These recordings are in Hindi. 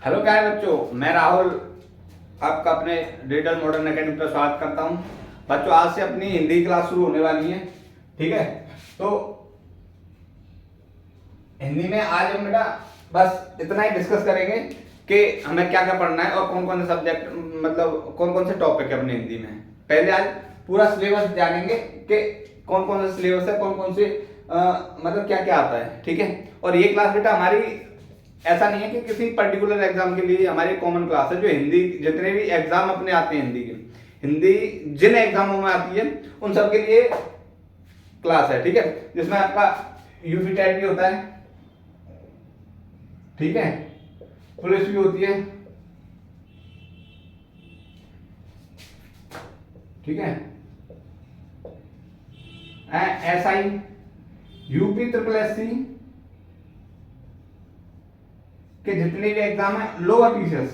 हेलो प्यारे बच्चों, मैं राहुल आपका अपने डिजिटल मॉडर्न एकेडमी पर स्वागत करता हूं। बच्चों, आज से अपनी हिंदी की क्लास शुरू होने वाली है। ठीक है, तो हिंदी में आज हम बेटा बस इतना ही डिस्कस करेंगे कि हमें क्या क्या पढ़ना है और कौन कौन से सब्जेक्ट, मतलब कौन कौन से टॉपिक है अपने हिंदी में। पहले आज पूरा सिलेबस जानेंगे कि कौन कौन सा सिलेबस है, कौन कौन से मतलब क्या क्या आता है। ठीक है, और ये क्लास बेटा हमारी ऐसा नहीं है कि किसी पर्टिकुलर एग्जाम के लिए हमारी कॉमन क्लास है। जो हिंदी जितने भी एग्जाम अपने आते हैं हिंदी के, हिंदी जिन एग्जामों में आती है उन सब के लिए क्लास है। ठीक है, जिसमें आपका यूपी टेट भी होता है, ठीक है, पुलिस भी होती है, ठीक है, एसआई, यूपी ट्रिपल एससी के जितने भी एग्जाम है, लोअर टीचर्स,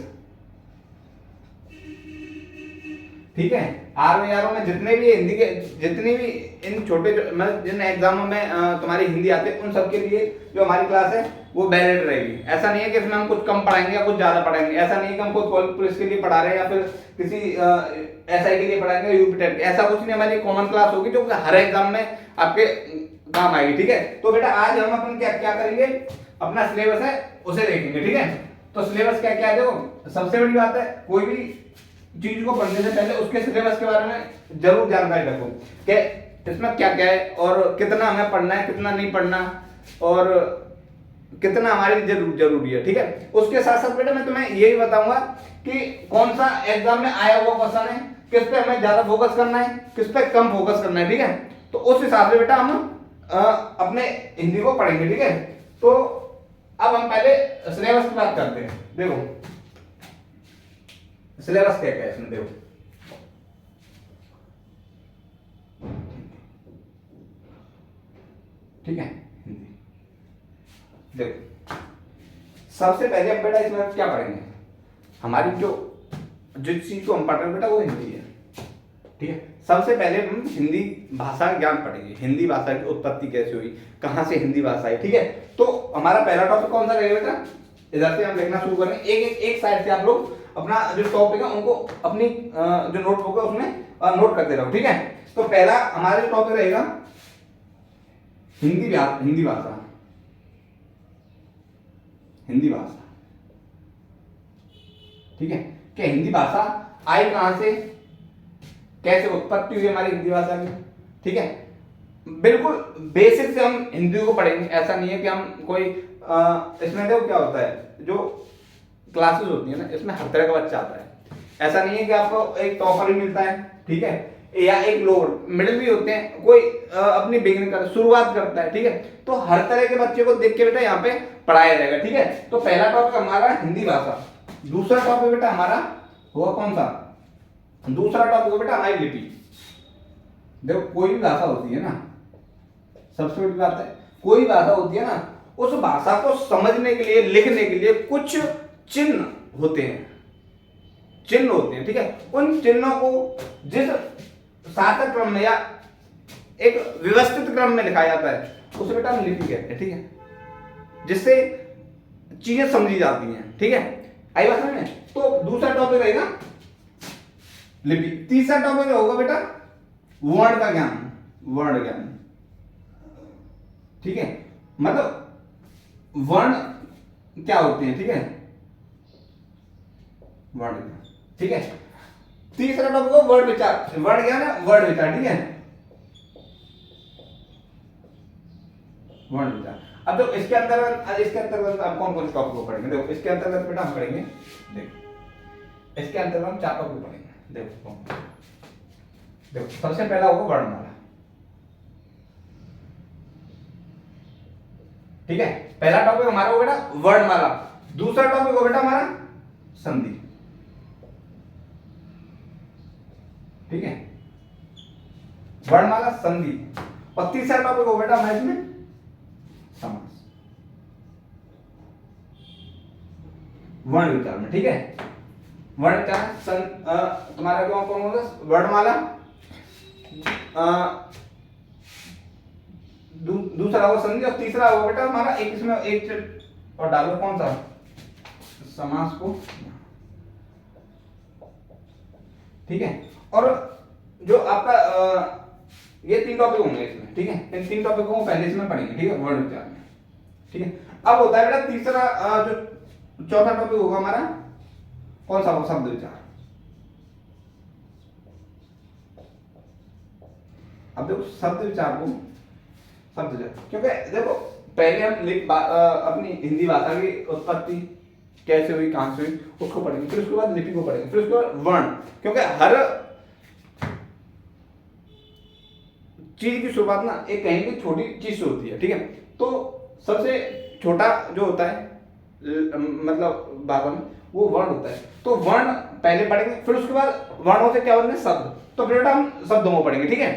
ठीक है, आरओ में जितने भी हिंदी के जितनी भी इन छोटे मतलब जिन एग्जामों में तुम्हारी हिंदी आती है उन सब के लिए जो हमारी क्लास है वो वैलिड रहेगी। ऐसा नहीं है कि इसमें हम कुछ कम पढ़ाएंगे या कुछ ज्यादा पढ़ाएंगे। ऐसा नहीं है कि हम कोई पुलिस के लिए पढ़ा रहे हैं या फिर किसी एसआई के लिए पढ़ाएंगे, यूपी टेट, ऐसा कुछ नहीं। हमारी कॉमन क्लास होगी जो हर एग्जाम में आपके काम आएगी। ठीक है, तो बेटा आज हम अपन क्या क्या करेंगे, अपना सिलेबस है उसे देखेंगे। ठीक है, तो सिलेबस क्या क्या है, देखो सबसे बड़ी बात है कोई भी चीज को पढ़ने से पहले उसके सिलेबस के बारे में जरूर जानकारी रखो कि इसमें क्या क्या है और कितना हमें पढ़ना है, कितना नहीं पढ़ना और कितना हमारे लिए जरूरी है। ठीक है, उसके साथ साथ बेटा मैं तुम्हें यही बताऊंगा कि कौन सा एग्जाम में आया हुआ क्वेश्चन है, किस पे हमें ज्यादा फोकस करना है, किस पे कम फोकस करना है। ठीक है, तो उस हिसाब से बेटा हम अपने हिंदी को पढ़ेंगे। ठीक है, तो अब हम पहले सिलेबस की बात करते हैं। देखो सिलेबस क्या क्या है इसमें, देखो ठीक है। हिंदी देखो सबसे पहले अब बेटा इसमें क्या पढ़ेंगे, हमारी जो जिस चीज को हम पढ़ रहे हैं बेटा वो हिंदी है। ठीक है, सबसे पहले हम हिंदी भाषा ज्ञान पढ़ेंगे, हिंदी भाषा की उत्पत्ति कैसे हुई, कहां से हिंदी भाषा आई। ठीक है, तो हमारा पहला टॉपिक कौन सा रहेगा बेटा, इधर से हम देखना शुरू करेंगे। एक साइड से आप लोग अपना जो टॉपिक है उनको अपनी जो नोटबुक है उसमें नोट करते रहो। ठीक है, तो पहला हमारा जो टॉपिक रहेगा हिंदी भाषा, हिंदी भाषा। ठीक है, क्या हिंदी भाषा आई कहां से, कैसे उत्पत्ति हुई हमारी हिंदी भाषा की। ठीक है, बिल्कुल बेसिक से हम हिंदी को पढ़ेंगे। ऐसा नहीं है कि हम कोई इसमें देखो क्या होता है, जो क्लासेस होती है ना इसमें हर तरह का बच्चा आता है। ऐसा नहीं है कि आपको एक टॉपर ही मिलता है, ठीक है, या एक लोअर मिडिल भी होते हैं, कोई अपनी बिगिनिंग कर शुरुआत करता है। ठीक है, तो हर तरह के बच्चे को देख के बेटा यहाँ पे पढ़ाया जाएगा। ठीक है, तो पहला टॉपिक हमारा हिंदी भाषा। दूसरा टॉपिक बेटा हमारा होगा कौन सा, दूसरा टॉपिक बेटा हमारी लिपि। देखो कोई भी भाषा होती है ना, सबसे बड़ी बात है कोई भाषा होती है ना, उस भाषा को समझने के लिए, लिखने के लिए कुछ चिन्ह होते हैं, चिन्ह होते हैं। ठीक है, उन चिन्हों को जिस सार्थक क्रम में या एक व्यवस्थित क्रम में लिखा जाता है उसे बेटा हम लिपि कहते हैं। ठीक है, जिससे चीजें समझी जाती हैं। ठीक है, आई बात समझ में। तो दूसरा टॉपिक रहेगा लिपि। तीसरा टॉपिक होगा बेटा वर्ण का ज्ञान, वर्ण ज्ञान। ठीक है, मतलब वर्ण क्या होते हैं। ठीक है, वर्ण ज्ञान। ठीक है, तीसरा टॉपिक हो वर्ड विचार, वर्ण ज्ञान है वर्ड विचार। ठीक है, वर्ण विचार। अब तो इसके अंतर्गत आप कौन कौन से टॉपिक को पढ़ेंगे, देखो इसके अंतर्गत बेटा हम पढ़ेंगे, देखो इसके अंतर्गत हम 4 टॉपिक पढ़ेंगे। देखो सबसे पहला होगा वर्णमाला। ठीक है, पहला टॉपिक हमारा होगा बेटा वर्णमाला। दूसरा टॉपिक होगा बेटा हमारा संधि। ठीक है, वर्णमाला, संधि। और तीसरा टॉपिक होगा बेटा हमारे इसमें समास, वर्ण विचार में। ठीक है, वर्ण विचार तुम्हारा कौन कौन होगा, वर्णमाला, दूसरा होगा संधि और तीसरा होगा बेटा हमारा एक इसमें एक और डालो कौन सा समास को, ठीक है। और जो आपका ये 3 टॉपिक होंगे इसमें, ठीक है। इन 3 टॉपिकों को पहले इसमें पढ़ेंगे, ठीक है, वर्ण विचार में, ठीक है। अब होता है बेटा तीसरा जो चौथा टॉपिक होगा हमारा, कौन सा होगा? शब्द विचार। अब देखो शब्द विचार को, शब्द विचार, क्योंकि देखो पहले हम अपनी हिंदी भाषा की उत्पत्ति कैसे हुई, कहां से हुई, उसको पढ़ेंगे, फिर उसके बाद लिपि को पढ़ेंगे, फिर उसके बाद वर्ण, क्योंकि हर चीज की शुरुआत ना एक कहीं भी छोटी चीज से होती है, ठीक है। तो सबसे छोटा जो होता है मतलब भाषा में वो वर्ण होता है। तो वर्ण पहले पढ़ेंगे, फिर उसके बाद वर्णों से क्या बनते हैं? शब्द। तो बेटा हम शब्दों को पढ़ेंगे, ठीक है।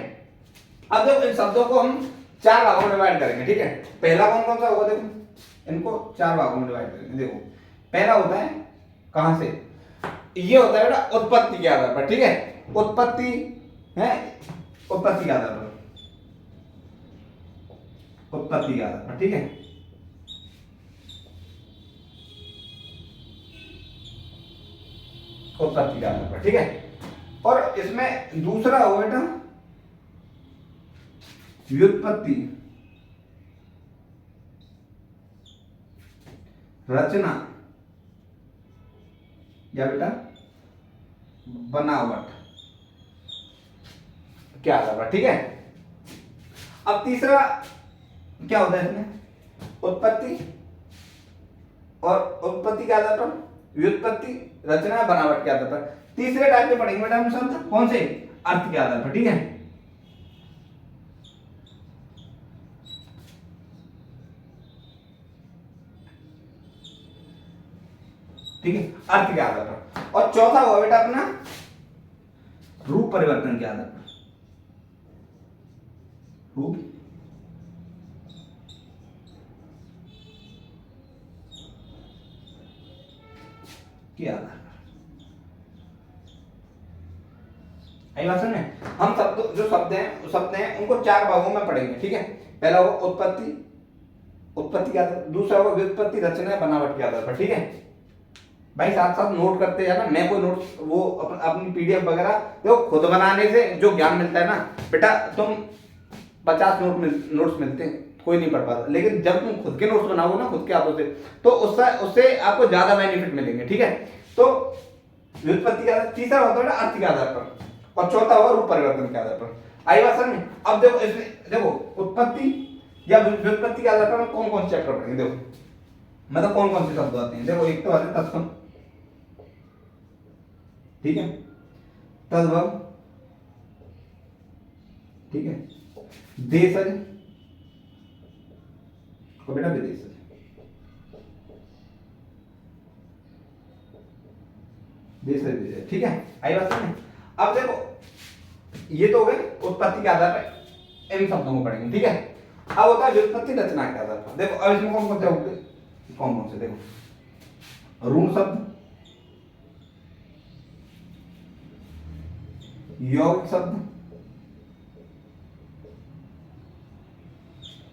अब देखो इन शब्दों को हम 4 भागों में डिवाइड करेंगे, ठीक है। पहला कौन कौन सा होगा? देखो इनको 4 भागों में डिवाइड करेंगे। देखो पहला होता है कहां से, ये होता है बेटा उत्पत्ति के आधार पर, ठीक है। उत्पत्ति है, उत्पत्ति के आधार पर, उत्पत्ति के आधार पर, ठीक है। उत्पत्ति के आधार पर, ठीक है। और इसमें दूसरा हो बेटा व्युत्पत्ति, रचना या बेटा बनावट क्या आधार पर, ठीक है। अब तीसरा क्या होता है इसमें? उत्पत्ति, और उत्पत्ति के आधार पर व्युत्पत्ति, रचना, बनावट के आधार पर। तीसरे टाइप के पढ़ेंगे बेटा हम शब्द, कौन से? अर्थ के आधार पर, ठीक है। ठीक है, अर्थ के आधार पर। और चौथा हुआ बेटा अपना रूप परिवर्तन के आधार पर, रूप के आधार पर। आई बात समझ में? हम शब्द जो शब्द हैं उनको 4 भागों में पढ़ेंगे, ठीक है। पहला होगा उत्पत्ति, उत्पत्ति के आधार, दूसरा होगा व्युत्पत्ति, रचना, बनावट के आधार पर, ठीक है। भाई साथ साथ नोट करते जाना, मैं कोई नोट्स वो अपनी पीडीएफ वगैरह देखो, खुद बनाने से जो ज्ञान मिलता है ना बेटा, तुम 50 नोट्स मिलते हैं, कोई नहीं पढ़ पाता, लेकिन जब तुम खुद के नोट्स बनाओगे ना खुद के हाथों से, तो उससे आपको ज्यादा बेनिफिट मिलेंगे, ठीक है। तो व्युत्पत्ति का तीसरा होता है अर्थ के आधार पर, और चौथा होगा रूप परिवर्तन के आधार पर। आई बात समझ में? अब देखो इसमें देखो उत्पत्ति या व्युत्पत्ति के आधार पर कौन कौन से चैप्टर पढ़ेंगे, देखो मतलब कौन कौन से शब्द आते हैं। देखो एक तो आते हैं तत्सम, ठीक है, तद्भव, ठीक है, देशज और बेटा विदेशज, देशज, ठीक है। आई बात समझ में? अब देखो ये तो हो गए उत्पत्ति के आधार पर इन शब्दों को पढ़ेंगे, ठीक है। अब होता है व्युत्पत्ति, रचना के आधार पर। देखो अब इसमें कौन कौन से होंगे, कौन कौन से? देखो ऋण शब्द, यौगिक शब्द,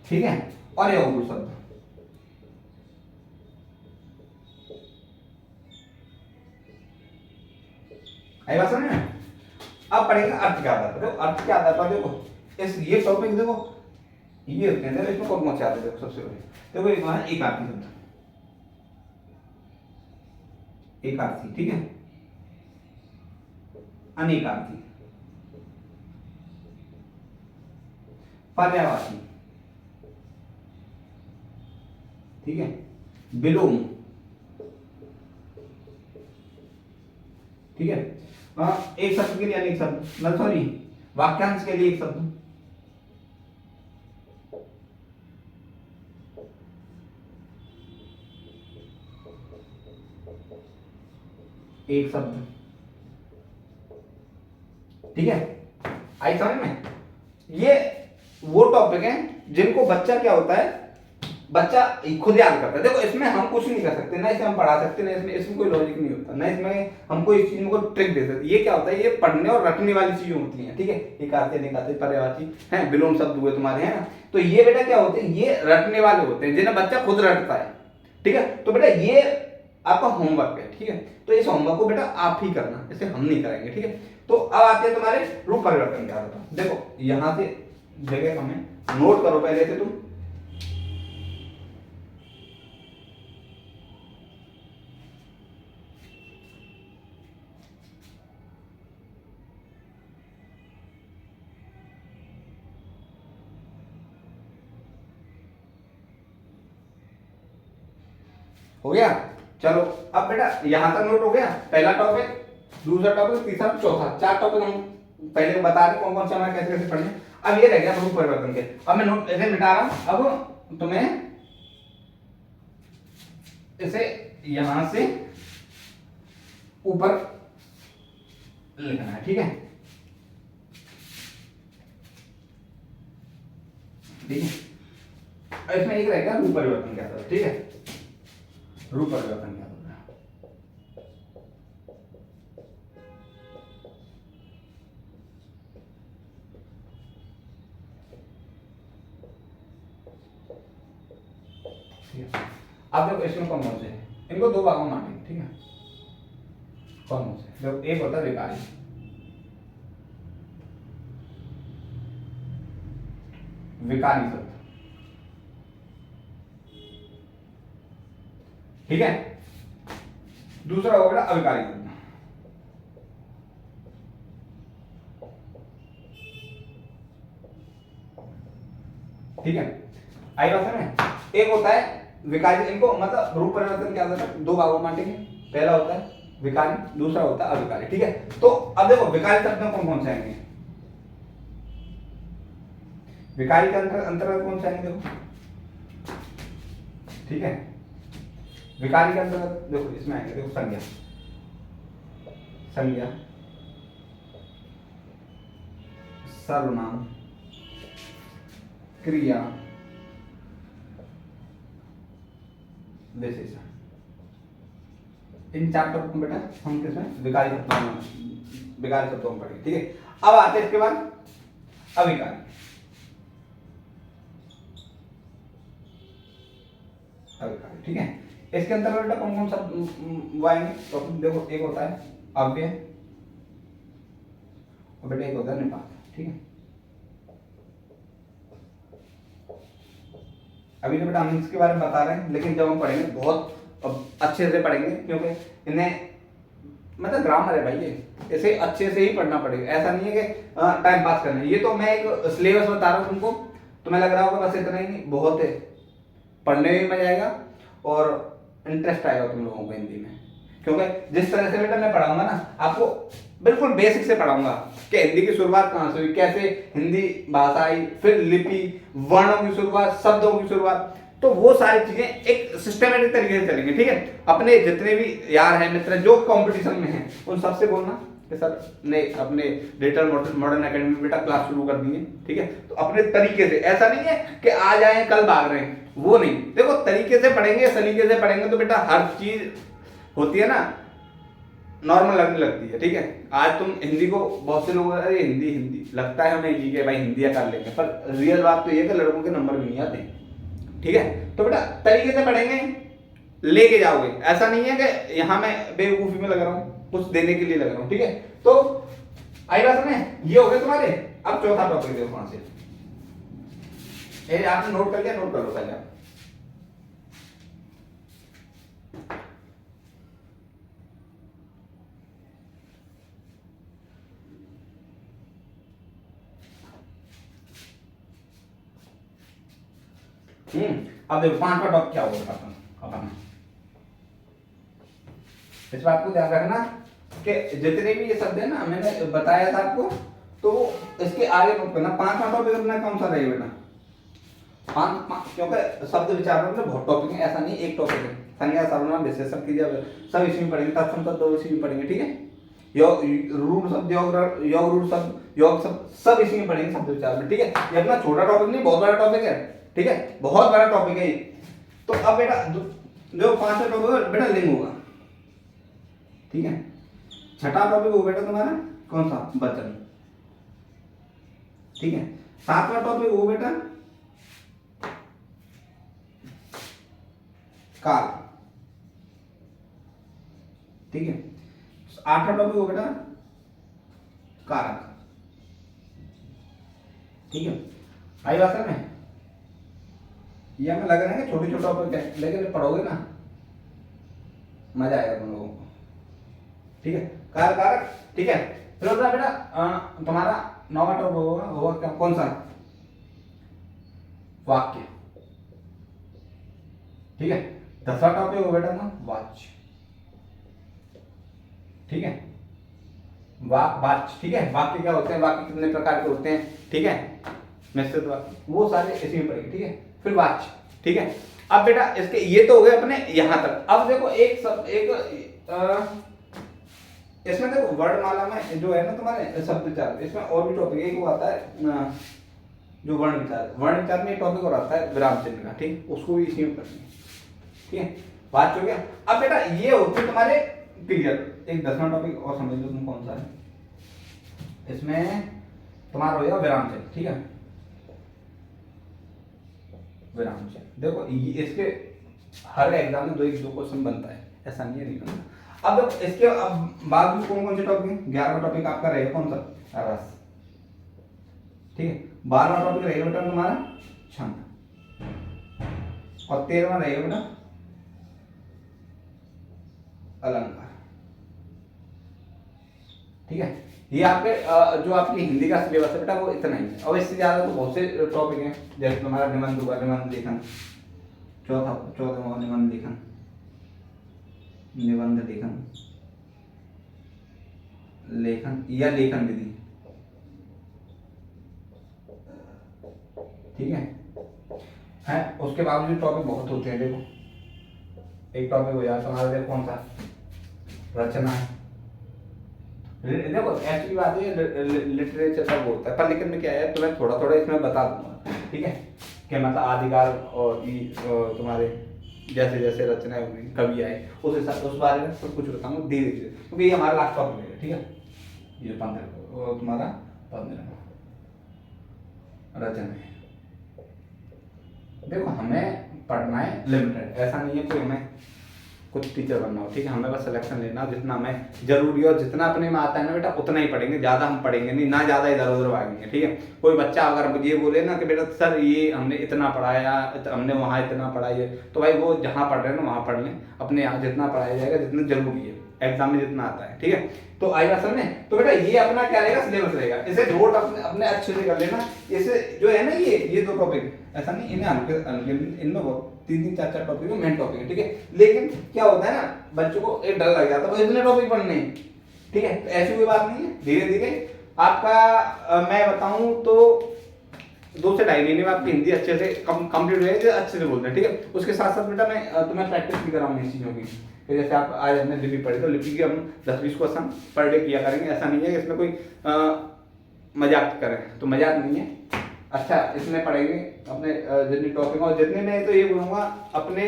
ठीक है, और यौगिक शब्द। आई बात समझ में? अब पढ़ेंगे अर्थ के आधार पर। देखो अर्थ के आधार पर देखो इस ये टॉपिक देखो ये होते हैं, इसमें कौन कौन से आते हैं? देखो सबसे पहले देखो एक वहां एक आर्थी शब्द, एक आर्थी, ठीक है, अनेक आर्थी, पर्यायवाची, ठीक है, विलोम, ठीक है। एक शब्द के लिए अनेक शब्द, मतलब सॉरी वाक्यांश के लिए एक शब्द, एक शब्द, ठीक है। आई समझ में? ये वो टॉपिक है जिनको बच्चा क्या होता है, बच्चा खुद याद करता है। देखो इसमें हम कुछ नहीं कर सकते, ना इसमें हम पढ़ा सकते, ना इसमें कोई लॉजिक नहीं होता, ना इसमें हमको इस चीज में कोई ट्रिक दे सकते। ये क्या होता है, ये पढ़ने और रटने वाली चीजें होती हैं, ठीक है। एक आते नहीं आते पर्यायवाची हैं, विलोम शब्द हुए तुम्हारे, है ना। तो ये बेटा क्या होते हैं, ये रटने वाले होते हैं जिन्हें बच्चा खुद रटता है, ठीक है। तो बेटा ये आपका होमवर्क है, ठीक है। तो इस होमवर्क को बेटा आप ही करना, इसे हम नहीं करेंगे, ठीक है। तो अब आते हैं तुम्हारे रूप परिवर्तन क्या होता है। देखो यहां से जगह हमें नोट करो पहले से तुम। हो गया, चलो अब बेटा यहां तक नोट हो गया, पहला टॉपिक, दूसरा टॉपिक, तीसरा, चौथा, 4 टॉपिक हम पहले बता रहे कौन कौन से हमारे कैसे कैसे पढ़ने। अब ये रह गया रूप परिवर्तन के, अब मैं नोट ऐसे मिटा रहा हूं। अब तुम्हें इसे यहां से ऊपर लिखना है, ठीक है, ठीक है। इसमें एक रहेगा रूप परिवर्तन क्या होता है, ठीक है, रूप परिवर्तन क्या होता है। ठीक है, अब देखो इसमें कौन कौन से हैं, इनको दो भागों में बांटेंगे, ठीक है। कौन कौन से, देखो एक होता है विकारी, विकारी शब्द, ठीक है। दूसरा होगा अविकारी शब्द, ठीक है। आई बात में, एक होता है विकारी, इनको मतलब रूप परिवर्तन क्या होता है, दो भागों में बांटेंगे, पहला होता है विकारी, दूसरा होता है अविकारी, ठीक है। तो अब देखो विकारी शब्द में कौन कौन से आएंगे, विकारी के अंतर्गत कौन से आएंगे देखो, ठीक है। विकारी के अंतर्गत देखो इसमें आएंगे, देखो संज्ञा, संज्ञा, सर्वनाम, क्रिया, विशेषण, इन 4 टॉपिक बेटा हम किसमें विकारी शब्दों में, विकारी शब्दों में पढ़ेंगे, ठीक है। अब आते हैं इसके बाद अविकारी, अविकारी, ठीक है। इसके अंतर्गत बेटा कौन कौन सा आएंगे, तो देखो एक होता है अव्यय और बेटा एक होता है निपात, ठीक है। अभी तो बेटा हम इसके बारे में बता रहे हैं, लेकिन जब हम पढ़ेंगे बहुत अच्छे से पढ़ेंगे, क्योंकि इन्हें मतलब ग्रामर है भाई, ये इसे अच्छे से ही पढ़ना पड़ेगा, ऐसा नहीं है कि टाइम पास करना है। ये तो मैं एक सिलेबस बता रहा हूँ तुमको, तुम्हें लग रहा होगा बस इतना ही, नहीं बहुत है, पढ़ने में मजा आएगा और इंटरेस्ट आएगा तुम लोगों को हिंदी में, क्योंकि जिस तरह से बेटा मैं पढ़ाऊंगा ना आपको, बिल्कुल बेसिक से पढ़ाऊंगा कि हिंदी की शुरुआत कहाँ से हुई, कैसे हिंदी भाषा आई, फिर लिपि, वर्णों की शुरुआत, शब्दों की शुरुआत, तो वो सारी चीजें एक सिस्टमेटिक तरीके से चलेंगे, ठीक है। अपने जितने भी यार हैं मित्र जो कंपटीशन में हैं उन सबसे बोलना कि सर ने अपने डिजिटल मॉडर्न एकेडमी में बेटा क्लास शुरू कर दी है, ठीक है। तो अपने तरीके से, ऐसा नहीं है कि आज आए कल भाग रहे हैं, वो नहीं, देखो तरीके से पढ़ेंगे, सलीके से पढ़ेंगे, तो बेटा हर चीज होती है ना नॉर्मल लगने लगती है, ठीक है। आज तुम हिंदी को, बहुत से लोग अरे हिंदी हिंदी लगता है हमें जी के भाई हिंदी कर लेंगे, पर रियल बात तो ये है कि लड़कों के नंबर भी नहीं आते, ठीक है। तो बेटा तरीके से पढ़ेंगे, लेके जाओगे, ऐसा नहीं है कि यहाँ मैं बेवकूफी में लग रहा हूँ, कुछ देने के लिए लग रहा हूँ, ठीक है। तो आई बात में, ये हो गए तुम्हारे। अब चौथा टॉपिक देखो वहां से, आपने नोट कर लिया, नोट कर लो पहले आप। अब देखो 5वां टॉपिक क्या होगा अपन, इस बात को ध्यान रखना कि जितने भी ये शब्द है ना मैंने बताया था आपको, तो इसके आगे नोट करना। 5वां टॉपिक अपना कौन सा रहेगा बेटा, क्योंकि शब्द विचार में बहुत टॉपिक है, ऐसा नहीं एक टॉपिक है। संज्ञा, सर्वनाम, विशेषण, क्रिया सब इसी में पढ़ेंगे, तत्सम शब्द इसी में पढ़ेंगे, ठीक है। योग रूढ़ शब्द, योग रूढ़ शब्द, योग शब्द सब इसी में पढ़ेंगे शब्द विचार में, ठीक है। ये अपना छोटा टॉपिक नहीं, बहुत बड़ा टॉपिक है, ठीक है, बहुत बड़ा टॉपिक है। तो अब बेटा जो 5वां टॉपिक बेटा लिंग होगा, ठीक है। 6वां टॉपिक वो बेटा तुम्हारा कौन सा, वचन, ठीक है। 7वां टॉपिक वो बेटा काल, ठीक है। 8वां टॉपिक हो बेटा कारक, ठीक है। आई बात में ये हमें लग रहा है कि छोटे छोटे टॉपिक है, लेकिन पढ़ोगे ना मजा आएगा तुम लोगों को, ठीक है। कारक कारक, ठीक है। फिर होता है बेटा तुम्हारा 9वां टॉपिक होगा क्या, कौन सा, वाक्य, ठीक है। 10वां टॉपिक होगा बेटा ना वाच्य, ठीक है। वाच्य, ठीक है। वाक्य क्या होते हैं, वाक्य कितने प्रकार के होते हैं, ठीक है। मिश्रित वाक्य, वो सारे इसी में पढ़ेंगे, ठीक है। फिर वाच्य, ठीक है। अब बेटा इसके ये तो हो गए अपने यहां तक। अब देखो एक सब इसमें देखो वर्णमाला में जो है ना तुम्हारे शब्द विचार, इसमें और भी टॉपिक एक वो आता है जो वर्ण विचार, वर्ण विचार में एक टॉपिक और आता है विराम चिन्ह का, ठीक, उसको भी इसी में पढ़ेंगे, ठीक है। बात हो गया। अब बेटा ये होते तुम्हारे क्लियर। एक 10वां टॉपिक और समझ लो तुम कौन सा है, इसमें तुम्हारा होगा विराम चिन्ह, ठीक है। विराम चिन्ह देखो इसके हर एग्जाम में 2 क्वेश्चन बनता है, ऐसा नहीं है नहीं बनता। अब इसके अब बाद में कौन कौन से टॉपिक हैं, 11वां टॉपिक आपका रहेगा कौन सा, रस, ठीक है। 12वां टॉपिक रहेगा बेटा तुम्हारा छंद, और 13वां रहेगा बेटा अलंकार, ठीक है। ये आपके जो आपकी हिंदी का सिलेबस है बेटा वो इतना ही है। और इससे ज्यादा तो बहुत से टॉपिक हैं, जैसे तुम्हारा निबंध हुआ, निबंध लेखन, चौथा निबंध लेखन, निबंध लेखन, लेखन या लेखन विधि, ठीक है। उसके बाद भी टॉपिक बहुत होते हैं। देखो एक टॉपिक हो जाए तुम्हारा, देखो कौन सा, रचना है। देखो ऐसी बात है लिटरेचर का वो होता है, पर लेकिन में क्या है तुम्हें थोड़ा थोड़ा इसमें बता दूंगा, ठीक है। कि मतलब आदिकाल और तुम्हारे जैसे जैसे रचनाएं होंगी, कवि आए, उस बारे में सब कुछ बताऊंगा धीरे धीरे, क्योंकि ये हमारा लास्ट टॉपिक है, ठीक है। ये 15 तुम्हारा 15 रचना है। देखो हमें पढ़ना है लिमिटेड, ऐसा नहीं है कि हमें कुछ टीचर बनना हो, ठीक है। हमें बस सिलेक्शन लेना, जितना हमें जरूरी और जितना अपने में आता है ना बेटा उतना ही पढ़ेंगे, ज्यादा हम पढ़ेंगे नहीं, ना ज्यादा इधर उधर भागेंगे, ठीक है। कोई बच्चा अगर ये बोले ना कि बेटा सर ये हमने इतना पढ़ाया, हमने वहाँ इतना पढ़ाई है, तो भाई वो जहाँ पढ़ रहे हैं ना वहाँ पढ़ लें, अपने यहाँ जितना पढ़ाया जाएगा जितना जरूरी है, एग्जाम में जितना आता है, ठीक है। तो आई बात समझ, तो बेटा ये अपना क्या रहेगा, सिलेबस रहेगा, इसे नोट अपने अच्छे से कर लेना। इसे जो है ना ये 2 टॉपिक ऐसा नहीं, इन्हें हल्के इनमें बहुत 3 4 टॉपिक मेन टॉपिक है, ठीक है। लेकिन क्या होता है ना बच्चों को एक डर लग जाता है इतने टॉपिक पढ़ने, ठीक है। तो ऐसी कोई बात नहीं है, धीरे धीरे आपका मैं बताऊं तो 2 से 2.5 महीने में आपकी हिंदी अच्छे से कंप्लीट हो जाएगी, अच्छे से बोलते हैं, ठीक है। उसके साथ साथ बेटा मैं तुम्हें प्रैक्टिस भी कराऊंगी इस चीज़ों की, जैसे आप आज हमने लिपि पढ़ी तो लिपि की हम 10-20 क्वेश्चन पर डे किया करेंगे। ऐसा नहीं है कि इसमें कोई मजाक करें, तो मजाक नहीं है, अच्छा इसमें पढ़ेंगे अपने जितनी टॉपिक, और जितने में तो ये बोलूँगा अपने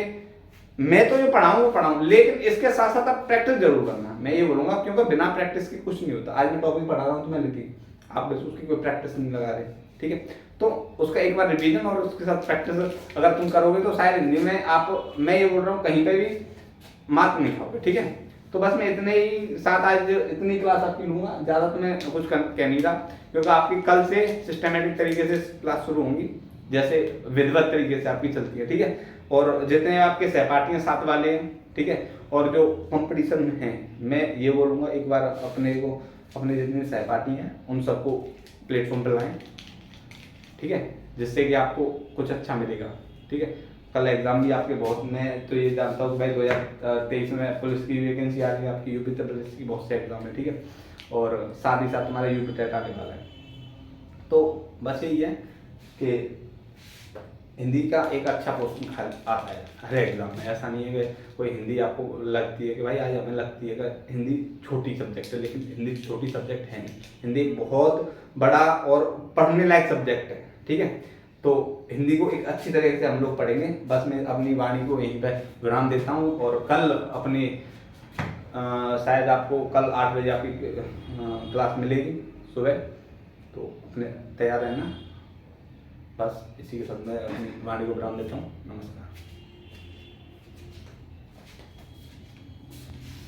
मैं तो ये पढ़ाऊँ, लेकिन इसके साथ साथ आप प्रैक्टिस जरूर करना, मैं ये बोलूँगा, क्योंकि बिना प्रैक्टिस के कुछ नहीं होता। आज मैं टॉपिक पढ़ा रहा हूँ तो मैं लिपि, आप बस उसकी कोई प्रैक्टिस नहीं लगा रहे, ठीक है। तो उसका एक बार रिवीजन और उसके साथ प्रैक्टिस अगर तुम करोगे तो शायद हिंदी में आप, मैं ये बोल रहा हूँ, कहीं पे भी मार्क नहीं खाओगे, ठीक है। तो बस मैं इतने ही साथ आज इतनी क्लास आपकी लूँगा, ज़्यादा तो मैं कुछ कह नहीं रहा, क्योंकि आपकी कल से सिस्टमेटिक तरीके से क्लास शुरू होंगी, जैसे विधिवत तरीके से आपकी चलती है, ठीक है। और जितने आपके सहपाठी साथ वाले हैं, ठीक है, और जो कंपटीशन में हैं, मैं ये बोलूँगा एक बार अपने जितने सहपाठी हैं उन सबको प्लेटफॉर्म पर लाएँ, ठीक है, जिससे कि आपको कुछ अच्छा मिलेगा, ठीक है। कल एग्जाम भी आपके बहुत, मैं तो ये जानता हूँ भाई 2023 में पुलिस की वैकेंसी आ रही है, आपकी यूपी उत्तर प्रदेश की बहुत से एग्जाम है, ठीक है। और साथ ही साथ तुम्हारा यूपी टेट आने वाला है। तो बस यही है कि हिंदी का एक अच्छा क्वेश्चन आता है हर एग्जाम में। ऐसा नहीं है कि कोई हिंदी आपको लगती है कि भाई आज हमें लगती है कि हिंदी छोटी सब्जेक्ट है, लेकिन हिंदी छोटी सब्जेक्ट है नहीं, हिंदी एक बहुत बड़ा और पढ़ने लायक सब्जेक्ट है, ठीक है। तो हिंदी को एक अच्छी तरीके से हम लोग पढ़ेंगे। बस मैं अपनी वाणी को यहीं पर विराम देता हूँ, और कल अपनी शायद आपको कल 8 बजे आपकी क्लास मिलेगी सुबह, तो अपने तैयार रहना। बस इसी के साथ मैं अपनी वाणी को विराम देता हूँ। नमस्कार।